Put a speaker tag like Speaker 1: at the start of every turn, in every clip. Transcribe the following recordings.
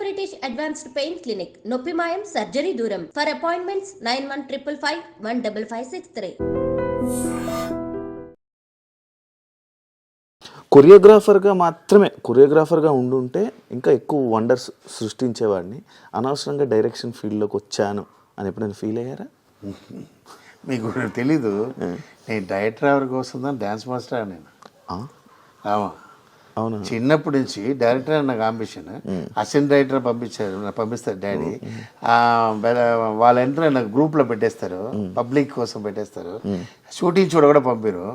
Speaker 1: British advanced pain clinic, నొప్పి మాయం, surgery దూరం. For appointments 9155515563.
Speaker 2: కొరియోగ్రాఫర్గా ఉండుంటే ఇంకా ఎక్కువ వండర్స్ సృష్టించేవాడిని. అనవసరంగా డైరెక్షన్ ఫీల్డ్లోకి వచ్చాను అని ఎప్పుడైనా ఫీల్ అయ్యారా?
Speaker 3: మీకు తెలీదు, నేను డైరెక్టర్ కోసం డ్యాన్స్ మాస్టర్ నేను. అవును, చిన్నప్పటి నుంచి డైరెక్టర్ నాకు అంబిషన్. అసిస్టెంట్ డైరెక్టర్ పంపిస్తారు డాడీ. వాళ్ళంతా నాకు గ్రూప్లో పెట్టేస్తారు, పబ్లిక్ కోసం పెట్టేస్తారు. షూటింగ్ చూడ కూడా పంపారు.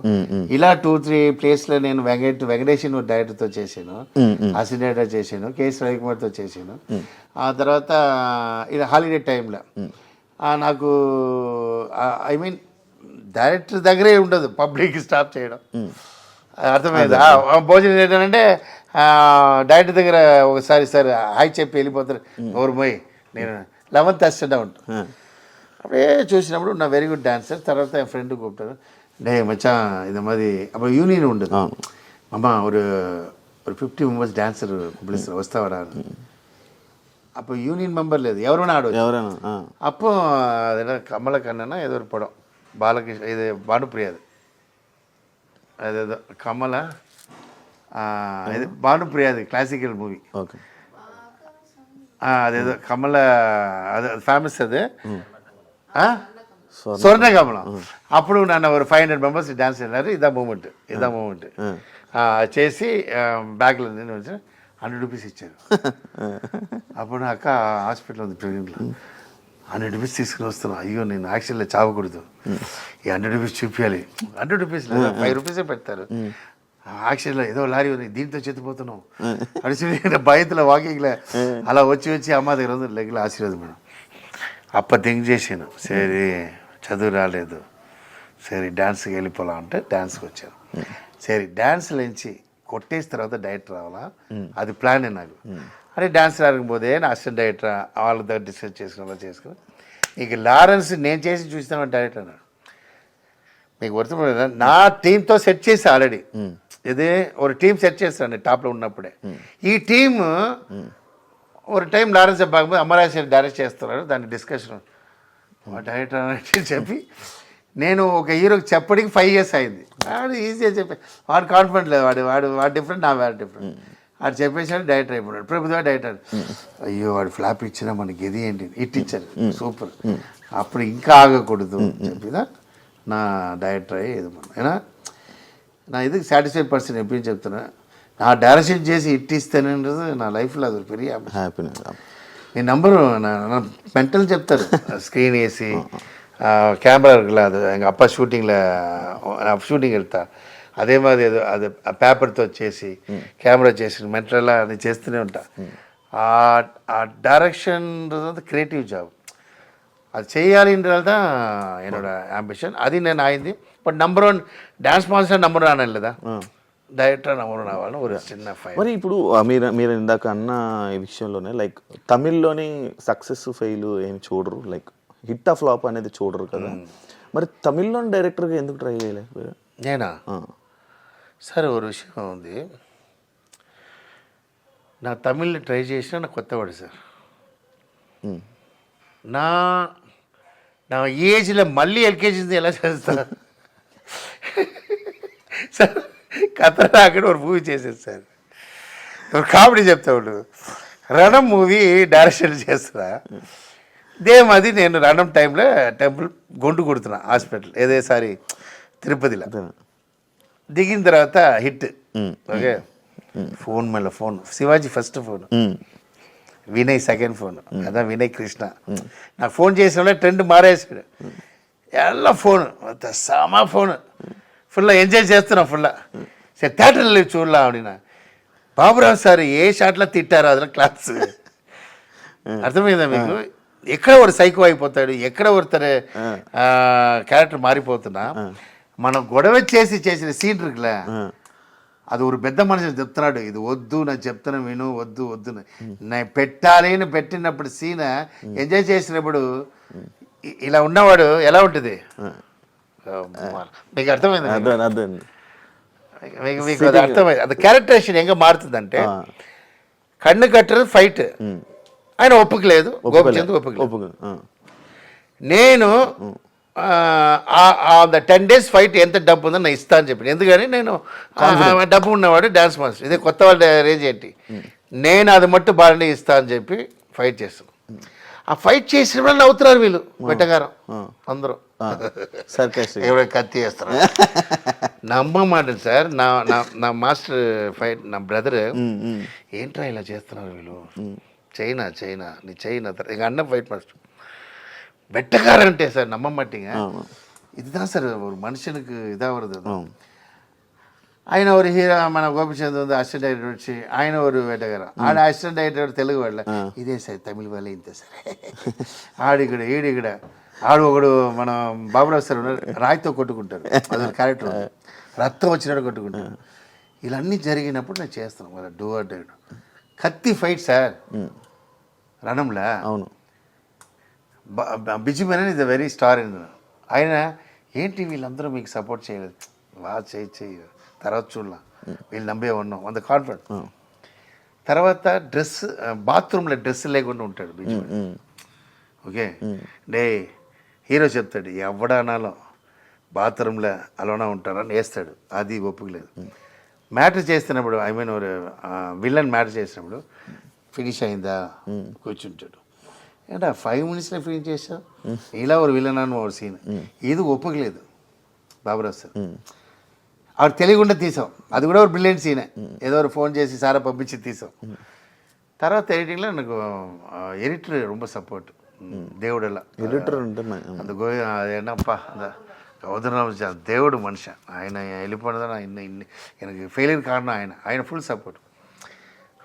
Speaker 3: ఇలా 2-3 ప్లేస్లో నేను వెంకటేశ్వర డైరెక్టర్తో చేశాను, అసిస్టెంట్ డైరెక్టర్ చేశాను, కేఎస్ రవికుమార్తో చేశాను. ఆ తర్వాత ఇది హాలిడే టైంలో నాకు ఐ మీన్ డైరెక్టర్ దగ్గరే ఉండదు, పబ్లిక్ స్టాప్ చేయడం. అర్థమైంది. భోజనం ఏంటంటే డైరెక్టర్ దగ్గర ఒకసారి సార్ హాయ్ చెప్పి వెళ్ళిపోతారు. ఎవరు పోయి నేను 11th అసిస్టెంట్ ఉంటాను. అప్పుడే చూసినప్పుడు నా వెరీ గుడ్ డాన్సర్. తర్వాత என் ఫ్రెండ్ கூப்பிட்டாரு, டே மச்சான் இந்த மாதிரி அப்போ யூனியன் உண்டு அம்மா, ஒரு 50 మెంబర్స్ డాన్సర్ పిలుస్తారు వస్తావరా. அப்போ யூனியன் மெம்பர் లేదు, ఎవరైనా ఆడవచ్చు. அப்போ అదేనా కమలకన్నా ఏదో ఒక పడం బాలకృష్ణ, ఇది భానుప్రియాది, అదేదో కమల, ఇది భానుప్రియాది క్లాసికల్ మూవీ. అదేదో కమల, అదే ఫేమస్ అది స్వర్ణకమలం. అప్పుడు నన్ను ఒక 500 మెంబర్స్ డాన్స్ చేసినారు. ఇదా మూమెంట్ చేసి బ్యాగ్లో నేను వచ్చి 100 రూపీస్ ఇచ్చారు. అప్పుడు నా అక్క హాస్పిటల్ ఉంది ప్రెగ్నెంట్లో. 100 రూపీస్ తీసుకుని వస్తున్నా. అయ్యో నేను యాక్చువల్గా చావకూడదు, ఈ 100 రూపీస్ చూపించాలి. 100 రూపీస్ లేదా 5 రూపీసే పెడతారు. యాక్చువల్గా ఏదో లారీ ఉంది, దీంతో చెత్తిపోతున్నావు అడిచి బయటలో వాకింగ్లో అలా వచ్చి అమ్మ దగ్గర ఉంది లెగ్లో ఆశీర్వాదం మేడం. అప్ప థింక్ చేశాను, సరే చదువు రాలేదు, సరే డ్యాన్స్కి వెళ్ళిపోలా అంటే డ్యాన్స్కి వచ్చాను. సరే డ్యాన్స్లో నుంచి కొట్టేసిన తర్వాత డైరెక్టర్ రావాలా, అది ప్లాన్ నాకు. అరే డ్యాన్స్ రాకపోతే నా అసిస్టెంట్ డైరెక్టర్ వాళ్ళ దగ్గర డిస్కస్ చేసుకుని ఇక లారెన్స్ నేను చేసి చూస్తాను డైరెక్టర్ అన్నాడు. మీకు వర్తపడ నా టీంతో సెట్ చేసి ఆల్రెడీ ఇదే ఒక టీం సెట్ చేస్తాను టాప్లో ఉన్నప్పుడే. ఈ టీమ్ ఒక టైం లారెన్స్ బాగపోతే అమరాశ్వరి డైరెక్ట్ చేస్తున్నాడు, దాన్ని డిస్కషన్ డైరెక్టర్ అని చెప్పి నేను ఒక హీరోకి చెప్పడానికి 5 years అయింది. వాడు ఈజీగా చెప్పి వాడు కాన్ఫిడెంట్ లేదు, వాడు డిఫరెంట్, నా వాడు డిఫరెంట్. వాడు చెప్పేసాడు డైరెక్టర్ అయిపోయాడు. ప్రభుత్వ డైరెక్టర్. అయ్యో వాడు ఫ్లాప్ ఇచ్చినా మనకి ఇది ఏంటి ఇట్ ఇచ్చారు, సూపర్. అప్పుడు ఇంకా ఆగకూడదు చెప్పిదా నా డైరెక్టర్ అయ్యి అయినా నా ఇది సాటిస్ఫైడ్ పర్సన్ ఎప్పుడు చెప్తున్నా. నా డైరెక్షన్ చేసి ఇట్ ఇస్తానది నా లైఫ్లో అది పెరిగి హ్యాపీనెస్. మీ నంబరు నా మెంటల్ చెప్తారు, స్క్రీన్ వేసి கேமரா இருக்குல்ல, அது எங்கள் அப்பா షూటింగ్ వెళ్తా అదే మాది ఏదో అది పేపర్తో చేసి కెమెరా చేసి మెంటల్ అది చేస్తూనే ఉంటా. ఆ డైరెక్షన్ క్రియేటివ్ జాబ్ அது செய்யாதுன்றது தான் என்னோட ஆம்பிஷன். அது నేను ఆయింది. But number 1 dance master number 1 అనలేదా, డైరెక్టర్ నంబర్ 1 అవ్వాలని ఒక చిన్న ఫైల్.
Speaker 2: మరి ఇప్పుడు మీరు ఇందాక అన్న ఈ విషయంలోనే లైక్ తమిళ్లోని సక్సెస్ ఫెయిల్ ఏమి చూడరు, లైక్ హిట్ ఆఫ్ ఫ్లాప్ అనేది చూడరు కదా. మరి తమిళ్లోని డైరెక్టర్గా ఎందుకు ట్రై చేయలేదు?
Speaker 3: నేనా సార్ ఒక విషయం ఉంది, నా తమిళ్ని ట్రై చేసినా నాకు కొత్తవాడు సార్. నా ఏజ్లో మళ్ళీ ఎల్కేజీ ఎలా చేస్తా సార్. కథ అక్కడ ఒక మూవీ చేసేది సార్, ఒక కామెడీ చెప్తాడు. రణం మూవీ డైరెక్షన్ చేస్తున్నా. ఇదేమది నేను రణం టైంలో టెంపుల్ గొంటు కొడుతున్నా హాస్పిటల్ ఏదేసారి తిరుపతిలో. దిగిన తర్వాత హిట్ ఓకే, ఫోన్ మళ్ళీ phone Shivaji first phone, Vinay second phone, అదా వినయ్ కృష్ణ. నాకు ఫోన్ చేసిన ట్రెండ్ మారేసాడు. ఎలా ఫోన్ సమా ఫోన్ ఫుల్లా ఎంజాయ్ చేస్తున్నాం ఫుల్లా. సరే థియేటర్లో చూడలా ఆవిడ బాబురావు సార్ ఏ షాట్లో తిట్టారో అదిలో క్లాస్. అర్థమైందా మీకు? ఎక్కడ ఒక సైకో అయిపోతాడు, ఎక్కడ ఒకరు క్యారెక్టర్ మారిపోతున్నా. మనం గొడవ చేసిన సీన్ இருக்குல்ல, అది ఒక పెద్ద మనిషి చెప్తున్నాడు, ఇది వద్దు నాకు చెప్తున్నా విను, వద్దు నేను పెట్టాలి అని పెట్టినప్పుడు సీన్ ఎంజాయ్ చేసినప్పుడు ఇలా ఉన్నవాడు ఎలా ఉంటుంది మీకు అర్థమైంది? మీకు అది అర్థమైంది. అది క్యారెక్టరేషన్ ఎంగ మారుతుందంటే కన్ను కట్టరు ఫైట్, ఆయన ఒప్పుకోలేదు, గోపిచంద్ ఒప్పుకోలేదు.
Speaker 2: ఒప్పుకో
Speaker 3: నేను ద 10 days ఫైట్ ఎంత డబ్బు ఉందో నేను ఇస్తా అని చెప్పి, ఎందుకని నేను డబ్బు ఉన్నవాడు డ్యాన్స్ మాస్టర్, ఇదే కొత్త వాళ్ళ రేంజ్ ఏంటి, నేను అది మట్టు బాగానే ఇస్తా అని చెప్పి ఫైట్ చేస్తాను. ఆ ఫైట్ చేసిన వాళ్ళు నవ్వుతున్నారు వీళ్ళు వెట్టగారం అందరూ, ఎవరైనా కత్తి చేస్తారు. నమ్మమాట సార్, నా మాస్టర్ ఫైట్ నా బ్రదర్, ఏంట్రా ఇలా చేస్తున్నారు వీళ్ళు, చైనా నీ చైనా ఇక అన్న ఫైట్ మాస్టర్ வெட்டக்காரன்ட்டே சார் நம்ப மாட்டீங்க, இதுதான் சார் ஒரு மனுஷனுக்கு இதாக வருது. ఆయన ஒரு హీరో మన గోపిచంద్ ఉంది అసిస్టెంట్ డైరెక్టర్ వచ్చి ఆయన ஒரு వేటగారం, ఆడ అసిస్టెంట్ డైరెక్టర్ తెలుగు వాళ్ళ, ఇదే సార్ తమిళ వాళ్ళే ఇంతే సార్, ఆడిక్కడ ఈడిక్కడ ఆడు ఒకడు మన బాబురావు సార్ ఉన్నారు, రాయితో కొట్టుకుంటారు, అదొక క్యారెక్టర్, రక్తం వచ్చినట్టు కొట్టుకుంటారు. ఇలా అన్నీ జరిగినప్పుడు నేను చేస్తాను మరి డూ ఆర్ డై. కత్తి ఫైట్ సార్ రణంలా,
Speaker 2: అవును,
Speaker 3: busy Menon is the very star in. ఆయన ఏంటి వీళ్ళందరూ మీకు సపోర్ట్ చేయలేదు, బాగా చేయి తర్వాత చూడలా, వీళ్ళు నమ్మే ఉన్నాం అంత కాన్ఫిడెంట్. తర్వాత డ్రెస్ బాత్రూంలో డ్రెస్ లేకుండా ఉంటాడు busy Menon. Okay day hero చెప్తాడు ఎవడానాలో బాత్రూంలో అలోనా ఉంటారని వేస్తాడు, అది ఒప్పుకోలేదు. మ్యాటర్ చేస్తున్నప్పుడు ఐ మీన్ విలన్ మ్యాటర్ చేసినప్పుడు ఫినిష్ అయిందా కూర్చుంటాడు, ఏంటా 5 minutesలో ఫినిష్ చేసావు, ఇలా ఒక విలన్ అని ఒక సీన్, ఇది ఒప్పుకోలేదు బాబురావు సార్, ఆవిడ తెలియకుండా తీసాం, అది కూడా ఒక బ్రిలియంట్ సీనే, ఏదో ఒక ఫోన్ చేసి సారా పంపించి తీసాం. తర్వాత ఎడిటింగ్లో నాకు ఎడిటర్ ரொம்ப సపోర్ట్, దేవుడెలా
Speaker 2: ఎడిటర్ అంటే
Speaker 3: அந்த என்னப்பா அந்த கௌதரராம దేవుడు మనిషి, ఆయన వెళ్ళిపోవడం எனக்கு ఫెయిల్యూర్ కారణం ఆయన ఫుల్ సపోర్ట్.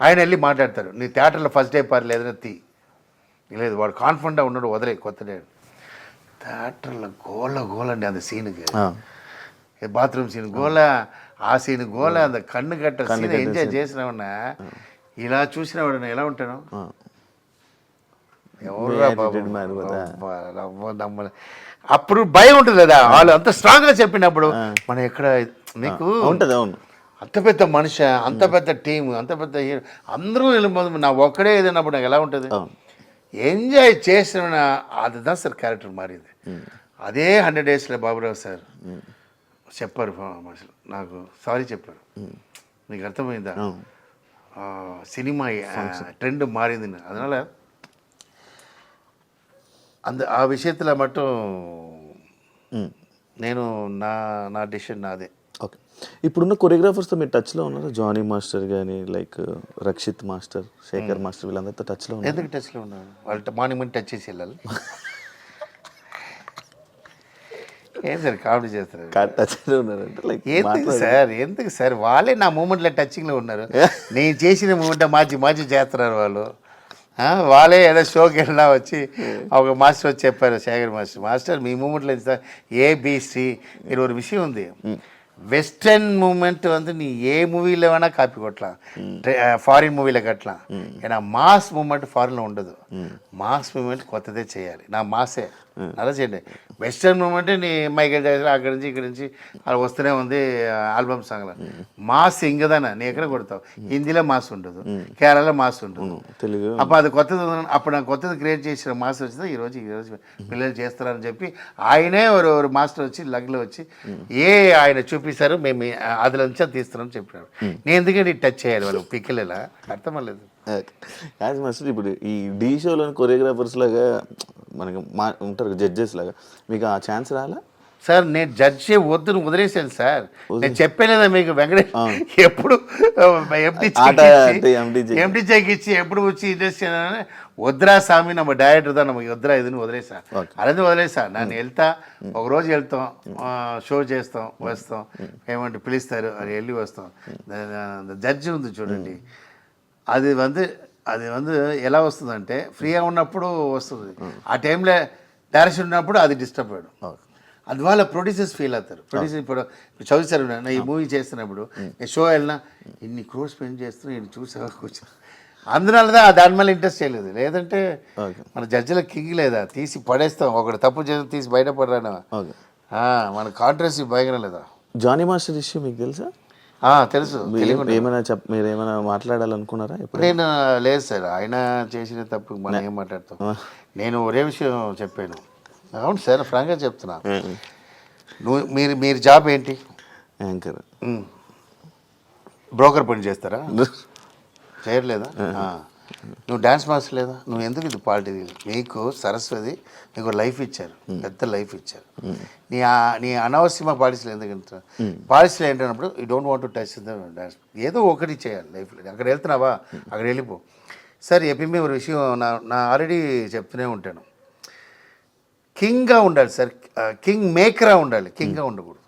Speaker 3: ఆయన వెళ్ళి మాట్లాడతారు, నీ థియేటర్లో ఫస్ట్ డే పార్టీ లేదని తీ, లేదు వాడు కాన్ఫిడెంట్గా ఉన్నాడు వదిలే కొత్త డే. థియేటర్లో గోలండి அந்த సీనుకి, బాత్రూమ్ సీన్ గోల, ఆ సీన్ గోల, அந்த కన్ను కట్ట సీన్ ఎంజాయ్ చేసినామన్నా, ఇలా చూసినవాడు ఎలా ఉంటాను, ఎవరురా బాబు అప్పుడు భయం ఉంటుంది కదా, వాళ్ళు అంత స్ట్రాంగ్గా చెప్పినప్పుడు మనం ఎక్కడ మీకు
Speaker 2: ఉంటుంది. అవును,
Speaker 3: అంత పెద్ద మనిషి, అంత పెద్ద టీం, అంత పెద్ద హీరో, అందరూ వెళ్ళిపోతుంది, నా ఒక్కడే ఏదైనప్పుడు నాకు ఎలా ఉంటుంది, ఎంజాయ్ చేసిన அதுதான் సార్ క్యారెక్టర్ మారింది. అదే 100 daysలో బాబురావు సార్ చెప్పారు మనుషులు నాకు, సారీ చెప్పారు, నీకు అర్థమైందా సినిమా ట్రెండ్ మారింది, அதனால ఆ విషయத்தில் மட்டும் నేను నా డిసిషన్ నాదే.
Speaker 2: ఓకే, ఇప్పుడున్న కొరియోగ్రాఫర్స్తో మీరు టచ్లో ఉన్నారు, జానీ మాస్టర్ కానీ like Rakshit master, Shekhar master, వీళ్ళందరితో టచ్లో ఉన్నారు?
Speaker 3: ఎందుకు టచ్లో ఉన్నారు, వాళ్ళ మార్నింగ్ టచ్ చేసి వెళ్ళాలి. ఏం సార్ కామెడీ చేస్తారు,
Speaker 2: టచ్లో ఉన్నారంటే లైక్
Speaker 3: ఎందుకు సార్ వాళ్ళే నా మూమెంట్లో టచింగ్లో ఉన్నారు, నేను చేసిన మూమెంట్ మార్చి చేస్తున్నారు వాళ్ళు. వాళ్ళే ఏదో షోకి వెళ్ళినా వచ్చి ఒక మాస్టర్ వచ్చి చెప్పారు, శేఖర్ మాస్టర్ మీ మూమెంట్లో ఏబిసి, మీరు ఒక విషయం ఉంది, வெஸ்டர்ன் மூமெண்ட் வந்து நீ ఏ మూవీలో வேணா కాపీ కొట్టலாம், ఫారిన్ మూవీలో కట్టலாம், ஏன்னா మాస్ మూమెంట్ ఫారిన్లో ఉండదు, మాస్ మూమెంట్ కొత్తదే చేయాలి, నా మాసే అలా చేయండి. వెస్టర్న్ మూమెంట్ నీ మైకేల్ జాక్సన్ అక్కడి నుంచి ఇక్కడి నుంచి అలా వస్తూనే ఉంది ఆల్బమ్ సాంగ్లో, మాస్ ఇంకదానా నీ ఎక్కడ కొడతావు, హిందీలో మాస్ ఉండదు, కేరళలో మాస్ ఉండదు,
Speaker 2: తెలుగు
Speaker 3: అప్పుడు అది కొత్తది, అప్పుడు నాకు కొత్తది క్రియేట్ చేసిన మాస్ వచ్చింది, ఈరోజు పిల్లలు చేస్తారని చెప్పి ఆయనే ఒక మాస్టర్ వచ్చి లగ్లో వచ్చి ఆయన చూపిస్తారు, మేము అదిలో నుంచి అది తీస్తున్నామని చెప్పినారు. నేను ఎందుకంటే టచ్ చేయాలి వాళ్ళు పిక్కలేలా అర్థం అవ్వలేదు.
Speaker 2: యాజ్ మాస్టర్ ఇప్పుడు ఈ డీ షోలోని కొరియోగ్రాఫర్స్ లాగా మనకి ఉంటారు జడ్జెస్ లాగా, మీకు ఆ ఛాన్స్ రాలా
Speaker 3: సార్? నేను జడ్జి వద్దును వదిలేసాను సార్, నేను చెప్పలేదా మీకు వెంకటేష్ ఎప్పుడు ఎండి చెక్కిచ్చి ఎప్పుడు వచ్చి ఇండస్ట్రీ వద్దురా స్వామి நம்ம డైరెక్టర్ தான் நமக்கு వద్దురా ఇదిని వదిలేసా, అలాగే వదిలేసా, నేను వెళ్తా ఒకరోజు వెళ్తాం, షో చేస్తాం వస్తాం, ఏమంటే పిలుస్తారు అది వెళ్ళి వస్తాం. జడ్జి ఉంది చూడండి, అది ఎలా వస్తుందంటే ఫ్రీగా ఉన్నప్పుడు వస్తుంది, ఆ టైంలో డైరెక్షన్ ఉన్నప్పుడు అది డిస్టర్బ్ అయ్యడం, అందువల్ల ప్రొడ్యూసర్స్ ఫీల్ అవుతారు. ప్రొడ్యూసర్ ఇప్పుడు చదువుతారు, ఈ మూవీ చేస్తున్నప్పుడు షో వెళ్ళినా ఇన్ని క్రోర్స్ స్పెండ్ చేస్తున్నా ఇన్ని చూసా కూర్చో, అందువల్ల దాని మళ్ళీ ఇంట్రెస్ట్ చేయలేదు. లేదంటే మన జడ్జిల కింగ్ లేదా తీసి పడేస్తాం, ఒకటి తప్పు చేసి తీసి బయటపడరాను, మన కాంట్రవర్సీ భయంకరం లేదా.
Speaker 2: జానీ మాస్టర్ ఇష్యూ మీకు తెలుసా?
Speaker 3: తెలుసు.
Speaker 2: ఏమైనా మీరు ఏమైనా మాట్లాడాలనుకున్నారా ఎప్పుడు?
Speaker 3: నేను లేదు సార్, ఆయన చేసిన తప్పు మనం ఏం మాట్లాడతాం. నేను ఒరే విషయం చెప్పాను. అవును సార్, ఫ్రాంక్గా చెప్తున్నా. మీరు జాబ్ ఏంటి?
Speaker 2: యాంకర్.
Speaker 3: బ్రోకర్ పని చేస్తారా? చేయట్లేదా? నువ్వు డ్యాన్స్ మాస్టర్ లేదా? నువ్వు ఎందుకు ఇది పార్టీ? నీకు సరస్వతి నీకు లైఫ్ ఇచ్చారు, పెద్ద లైఫ్ ఇచ్చారు. నీ అనవసరమైన పాలసీలు ఎందుకు? పాలసీలు ఏంటన్నప్పుడు you don't want to touch the dance. ఏదో ఒకటి చేయాలి లైఫ్లో. అక్కడ వెళ్తున్నావా, అక్కడ వెళ్ళిపో. సార్ ఎప్పుడు ఒక విషయం నా ఆల్రెడీ చెప్తూనే ఉంటాను. కింగ్గా ఉండాలి సార్, కింగ్ మేకరా ఉండాలి, కింగ్గా ఉండకూడదు.